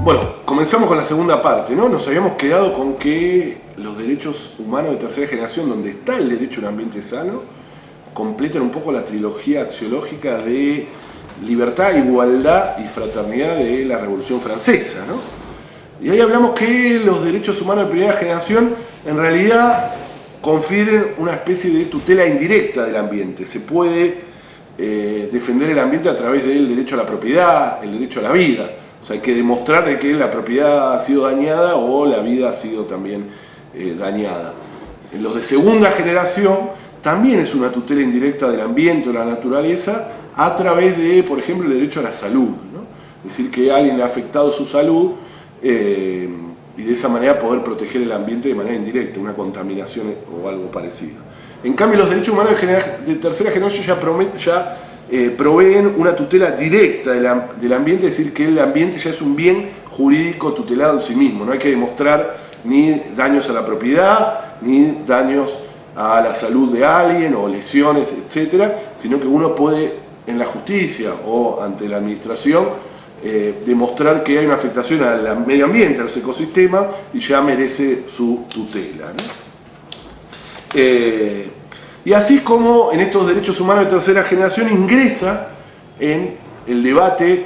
Bueno, comenzamos con la segunda parte, ¿no? Nos habíamos quedado con que los derechos humanos de tercera generación, donde está el derecho a un ambiente sano, completan un poco la trilogía axiológica de libertad, igualdad y fraternidad de la Revolución Francesa, ¿no? Y ahí hablamos que los derechos humanos de primera generación en realidad confieren una especie de tutela indirecta del ambiente. Se puede defender el ambiente a través del derecho a la propiedad, el derecho a la vida. O sea, hay que demostrar de que la propiedad ha sido dañada o la vida ha sido también dañada. En los de segunda generación también es una tutela indirecta del ambiente o la naturaleza a través de, por ejemplo, el derecho a la salud, ¿no? Es decir, que alguien le ha afectado su salud y de esa manera poder proteger el ambiente de manera indirecta, una contaminación o algo parecido. En cambio, los derechos humanos de tercera generación ya proveen una tutela directa del ambiente, es decir, que el ambiente ya es un bien jurídico tutelado en sí mismo. No hay que demostrar ni daños a la propiedad, ni daños a la salud de alguien, o lesiones, etcétera, sino que uno puede, en la justicia o ante la administración, demostrar que hay una afectación al medio ambiente, a los ecosistemas, y ya merece su tutela, ¿no? Y así como en estos derechos humanos de tercera generación ingresa en el debate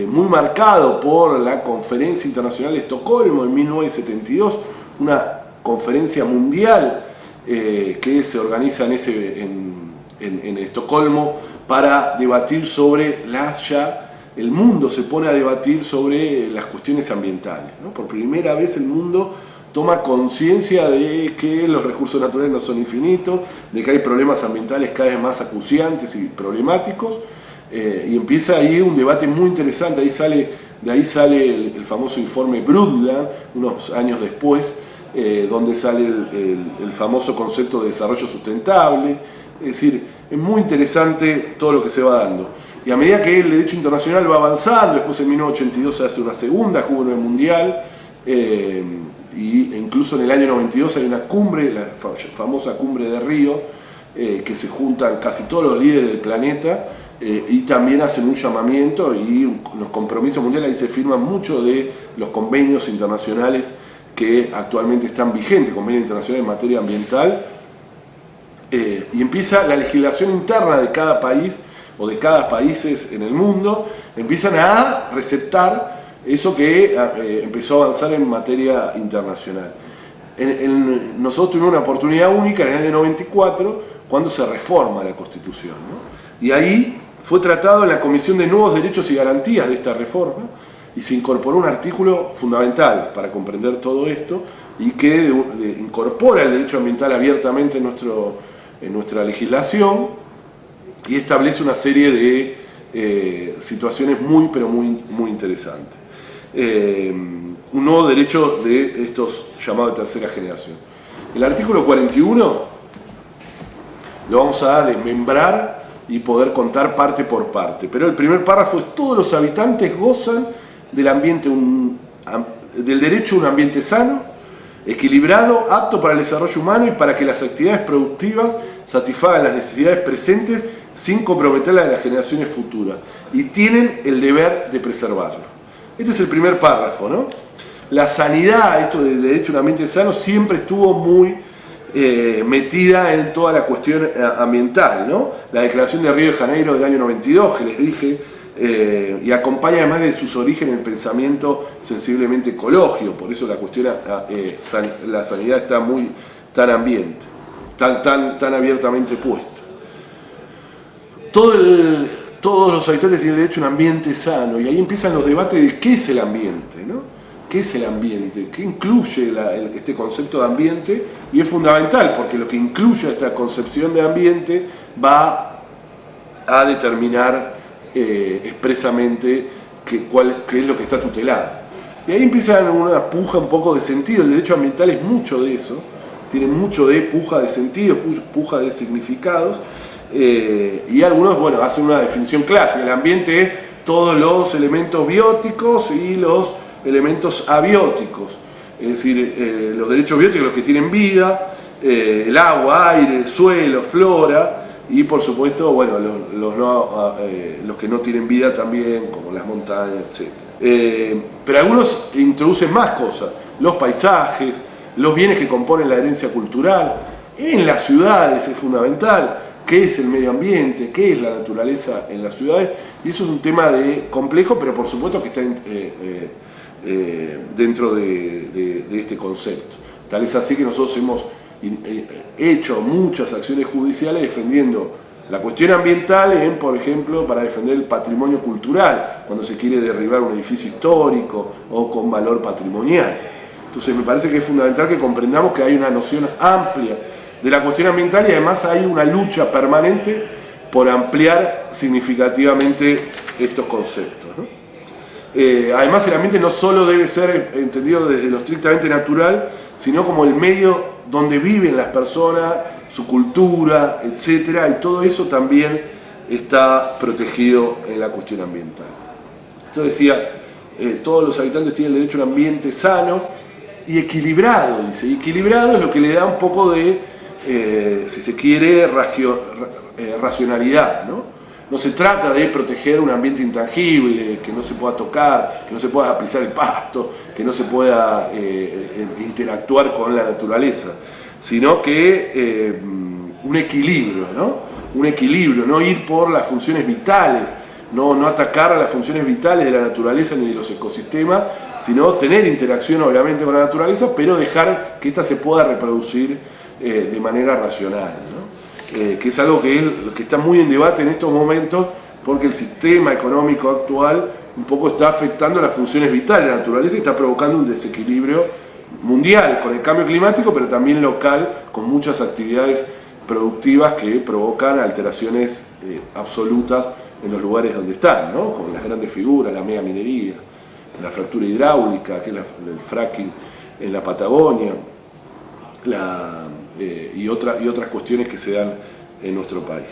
muy marcado por la Conferencia Internacional de Estocolmo en 1972, una conferencia mundial que se organiza en Estocolmo para debatir sobre el mundo se pone a debatir sobre las cuestiones ambientales, ¿no? Por primera vez el mundo toma conciencia de que los recursos naturales no son infinitos, de que hay problemas ambientales cada vez más acuciantes y problemáticos, y empieza ahí un debate muy interesante. De ahí sale el famoso informe Brundtland, unos años después, donde sale el famoso concepto de desarrollo sustentable. Es decir, es muy interesante todo lo que se va dando. Y a medida que el derecho internacional va avanzando, después en 1982 se hace una segunda cumbre mundial, y incluso en el año 92 hay una cumbre, la famosa cumbre de Río, que se juntan casi todos los líderes del planeta, y también hacen un llamamiento, y los compromisos mundiales, ahí se firman muchos de los convenios internacionales que actualmente están vigentes, convenios internacionales en materia ambiental, y empieza la legislación interna de cada país o de cada países en el mundo, empiezan a receptar eso que empezó a avanzar en materia internacional. Nosotros tuvimos una oportunidad única en el año 94, cuando se reforma la Constitución, ¿no? Y ahí fue tratado en la Comisión de Nuevos Derechos y Garantías de esta reforma, y se incorporó un artículo fundamental para comprender todo esto, y que incorpora el derecho ambiental abiertamente en nuestra legislación, y establece una serie de situaciones muy, pero muy interesantes. Un nuevo derecho de estos llamados de tercera generación. El artículo 41 lo vamos a desmembrar y poder contar parte por parte, pero el primer párrafo es: todos los habitantes gozan del derecho a un ambiente sano, equilibrado, apto para el desarrollo humano y para que las actividades productivas satisfagan las necesidades presentes sin comprometer las de las generaciones futuras, y tienen el deber de preservarlo. Este es el primer párrafo, ¿no? La sanidad, esto del derecho a un ambiente sano, siempre estuvo muy metida en toda la cuestión ambiental, ¿no? La Declaración de Río de Janeiro del año 92, que les dije, y acompaña además de sus orígenes el pensamiento sensiblemente ecológico, por eso la cuestión, la sanidad está tan ambiente, tan abiertamente puesto. Todos los habitantes tienen derecho a un ambiente sano, y ahí empiezan los debates de qué es el ambiente, ¿no? ¿Qué es el ambiente? ¿Qué incluye este concepto de ambiente? Y es fundamental, porque lo que incluye esta concepción de ambiente va a determinar expresamente qué es lo que está tutelado. Y ahí empieza una puja un poco de sentido. El derecho ambiental es mucho de eso, tiene mucho de puja de sentido, puja de significados. Y algunos, bueno, hacen una definición clásica. El ambiente es todos los elementos bióticos y los elementos abióticos. Es decir, los derechos bióticos, los que tienen vida, el agua, aire, suelo, flora, y por supuesto, bueno, los que no tienen vida también, como las montañas, etc. Pero algunos introducen más cosas, los paisajes, los bienes que componen la herencia cultural. En las ciudades es fundamental qué es el medio ambiente, qué es la naturaleza en las ciudades, y eso es un tema complejo, pero por supuesto que está dentro de este concepto. Tal es así que nosotros hemos hecho muchas acciones judiciales defendiendo la cuestión ambiental, por ejemplo, para defender el patrimonio cultural, cuando se quiere derribar un edificio histórico o con valor patrimonial. Entonces me parece que es fundamental que comprendamos que hay una noción amplia de la cuestión ambiental y además hay una lucha permanente por ampliar significativamente estos conceptos, ¿no? Además el ambiente no solo debe ser entendido desde lo estrictamente natural, sino como el medio donde viven las personas, su cultura, etcétera, y todo eso también está protegido en la cuestión ambiental. Yo decía, todos los habitantes tienen derecho a un ambiente sano y equilibrado, dice. Y equilibrado es lo que le da un poco de, si se quiere, racionalidad, ¿no? No se trata de proteger un ambiente intangible, que no se pueda tocar, que no se pueda pisar el pasto, que no se pueda interactuar con la naturaleza, sino que un equilibrio, ¿no? Un equilibrio, no ir por las funciones vitales, no atacar a las funciones vitales de la naturaleza ni de los ecosistemas, sino tener interacción obviamente con la naturaleza, pero dejar que ésta se pueda reproducir de manera racional, ¿no? Que es algo que está muy en debate en estos momentos, porque el sistema económico actual un poco está afectando las funciones vitales de la naturaleza y está provocando un desequilibrio mundial con el cambio climático, pero también local, con muchas actividades productivas que provocan alteraciones absolutas en los lugares donde están, ¿no? Con las grandes figuras, la mega minería, la fractura hidráulica, que es el fracking en la Patagonia, y otras cuestiones que se dan en nuestro país.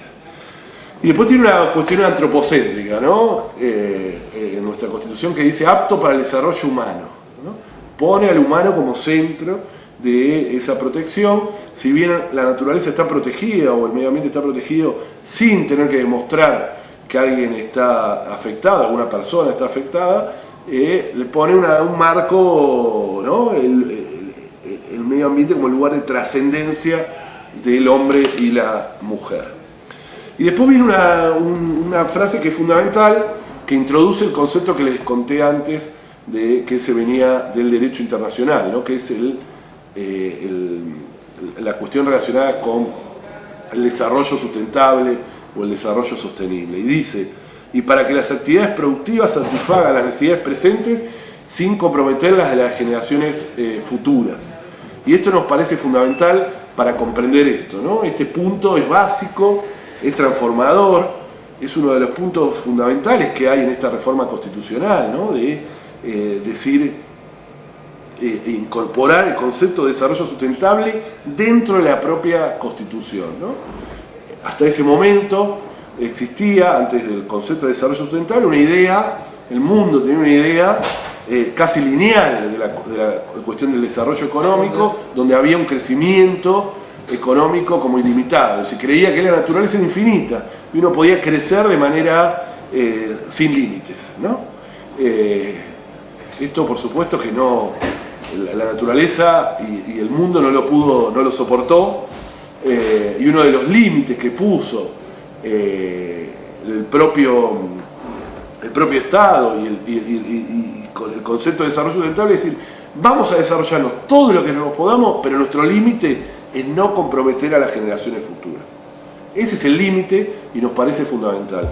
Y después tiene una cuestión antropocéntrica, ¿no? En nuestra Constitución, que dice apto para el desarrollo humano, ¿no? Pone al humano como centro de esa protección, si bien la naturaleza está protegida o el medio ambiente está protegido sin tener que demostrar que alguien está afectado, alguna persona está afectada, le pone un marco, ¿no? El medio ambiente como lugar de trascendencia del hombre y la mujer. Y después viene una frase que es fundamental, que introduce el concepto que les conté antes, de que se venía del derecho internacional, ¿no? Que es la cuestión relacionada con el desarrollo sustentable o el desarrollo sostenible. Y dice, y para que las actividades productivas satisfagan las necesidades presentes sin comprometerlas de las generaciones futuras. Y esto nos parece fundamental para comprender esto, ¿no? Este punto es básico, es transformador, es uno de los puntos fundamentales que hay en esta reforma constitucional, ¿no? De incorporar el concepto de desarrollo sustentable dentro de la propia Constitución, ¿no? Hasta ese momento existía, antes del concepto de desarrollo sustentable, una idea, el mundo tenía una idea casi lineal de la cuestión del desarrollo económico, donde había un crecimiento económico como ilimitado. Se creía que la naturaleza era infinita y uno podía crecer de manera sin límites, ¿no? Esto por supuesto que no, la naturaleza y el mundo no lo soportó, y uno de los límites que puso el propio Estado y con el concepto de desarrollo sustentable es decir, vamos a desarrollarnos todo lo que nos podamos, pero nuestro límite es no comprometer a las generaciones futuras. Ese es el límite y nos parece fundamental.